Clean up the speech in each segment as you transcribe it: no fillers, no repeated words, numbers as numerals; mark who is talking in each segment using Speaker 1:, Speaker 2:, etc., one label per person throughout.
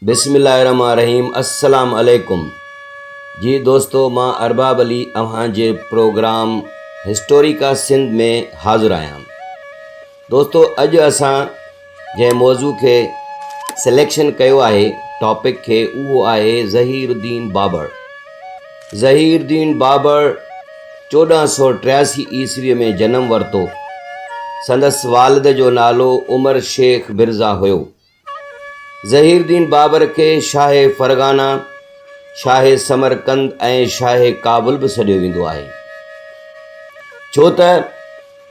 Speaker 1: बिस्मिल्लाहिर्रहमानिर्रहीम। अस्सलाम अलैकुम जी दोस्तों, मां अरबाब अली अव्हांजे प्रोग्राम हिस्टोरिका सिंध में हाज़िर आहियां। दोस्तों, अॼु असां जंहिं मौज़ू खे सिलेक्शन कयो आहे टॉपिक खे, उहो आहे ज़हीरुद्दीन बाबर। ज़हीरुद्दीन बाबर 1483 ईस्वी में जनम वरितो। संदसि वालिद जो नालो उमर शेख मिर्ज़ा हुयो। ज़हीरुद्दीन बाबर के शाह फरगाना, शाह समरकंद ऐं शाह काबुल भी सॾियो वेंदो आहे, छो त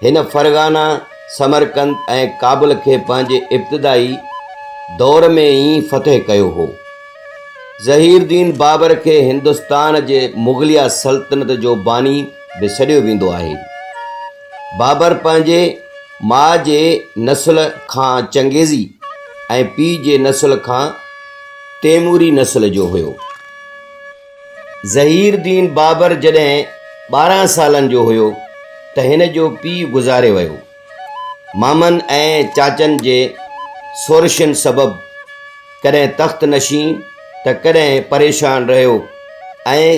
Speaker 1: हिन फरगाना, समरकंद ऐं काबुल के पंहिंजे इब्तिदाई दौर में ही फ़तह कयो हो। ज़हीरुद्दीन बाबर के हिंदुस्तान जे मुग़लिया सल्तनत जो बानी भी सॾियो वेंदो आहे। बाबर पंहिंजे माउ जे नस्ल खां चंगेज़ी ऐं पीउ जे नस्ल खां तैमूरी नस्ल जो हुयो। ज़हीरुद्दीन बाबर जॾहिं 12 सालनि जो हुयो त हिन जो पीउ गुज़ारे वियो। मामनि ऐं चाचनि जे सोरशनि सबबु कॾहिं तख़्त नशीं त कॾहिं परेशान रहियो ऐं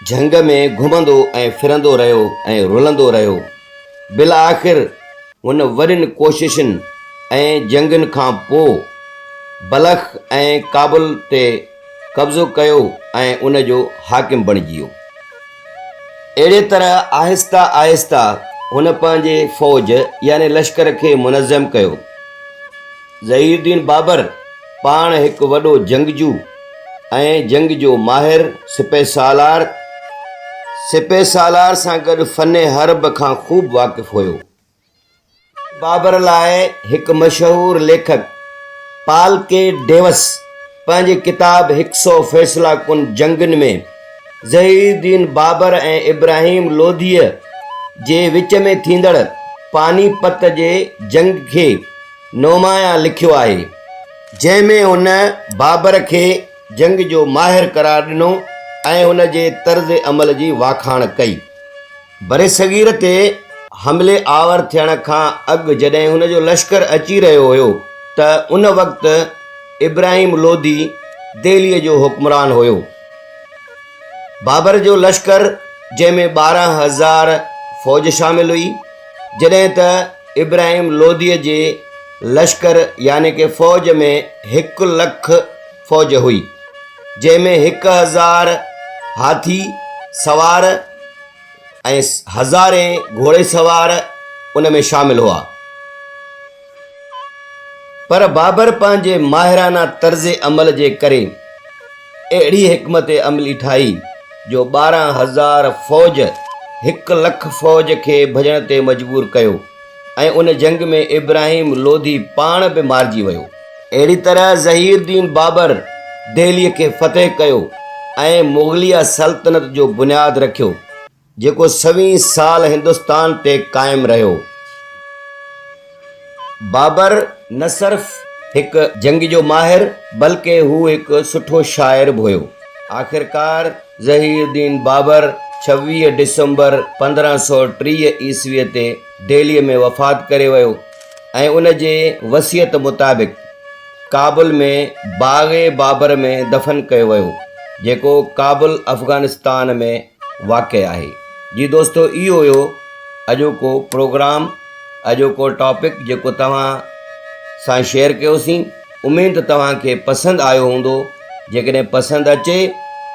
Speaker 1: झंग में घुमंदो ऐं फिरंदो रहियो ऐं रुलंदो रहियो। बिल आख़िर हुन वॾियुनि कोशिशुनि ऐं जंगनि खां पोइ बलख ऐं काबुल ते कब्ज़ो कयो ऐं उन जो हाकिम बणिजी वियो। अहिड़े तरह आहिस्ता आहिस्ता हुन पंहिंजे फ़ौज यानी लश्कर खे मुनज़्ज़म कयो। ज़हीरुद्दीन बाबर पाण हिकु वॾो जंगजू ऐं जंग जो माहिर सिपह सालार सां गॾु फ़न हर्ब खां ख़ूब वाक़िफ़ हुयो। बाबर लाइ हिकु मशहूर लेखक पाल के डेवस पंहिंजी किताब 100 फ़ैसला कुन जंगनि में ज़हीरुद्दीन बाबर ऐं इब्राहिम लोधीअ जे विच में थींदड़ पानीपत जे जंग खे नुमायां लिखियो आहे, जंहिंमें हुन बाबर खे जंग जो माहिर करार ॾिनो ऐं हुन जे तर्ज़ अमल जी वाखाण कई। बरसगीर ते हमले आवर थियण खां अॻु जॾहिं हुन जो लश्कर अची रहियो हुयो त उन वक़्तु इब्राहिम लोधी दिल्लीअ जो हुक्मरान हुयो। बाबर जो लश्कर जंहिंमें 12,000 फ़ौज शामिल हुई, जॾहिं त इब्राहिम लोधीअ जे लश्कर यानी कि फ़ौज में 1 लख फ़ौज हुई, जंहिंमें 1000 हाथी सवार ऐं 1000 घोड़े सवार उन में शामिल हुआ। पर बाबर पंहिंजे माहिराना तर्ज़ अमल जे करे अहिड़ी हिकमत अमली ठाही जो 12,000 फ़ौज 1 लख फ़ौज खे भॼण ते मजबूर कयो ऐं उन जंग में इब्राहिम लोधी पाण बि मारिजी वियो। अहिड़ी तरह ज़हीरुद्दीन बाबर दिल्लीअ खे फ़तह कयो ऐं मुग़लिया सल्तनत जो बुनियादु रखियो, जेको 20 साल हिंदुस्तान ते क़ाइमु रहियो। बाबर न सिर्फ़ हिकु जंग जो माहिर बल्कि हू हिकु सुठो शाइर बि हुयो। आख़िरकार ज़हीरुद्दीन बाबर 26 दिसंबर 1530 ईस्वीअ ते दिल्लीअ में वफ़ात करे वियो ऐं उन जे वसियत मुताबिक़ काबुल में बाग़े बाबर में दफ़न कयो वियो, जेको काबुल अफ़गानिस्तान में वाक़िअ आहे। जी दोस्तों, इहो हुयो अॼोको प्रोग्राम, अॼोको टॉपिक जेको तव्हां सां शेयर कयोसीं। उमेद तव्हांखे पसंदि आयो हूंदो। जेकॾहिं पसंदि अचे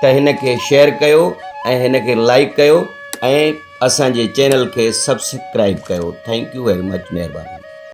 Speaker 1: त हिन खे शेयर कयो ऐं हिन खे लाइक कयो ऐं असांजे चैनल खे सब्सक्राइब कयो। Thank U very much. महिरबानी।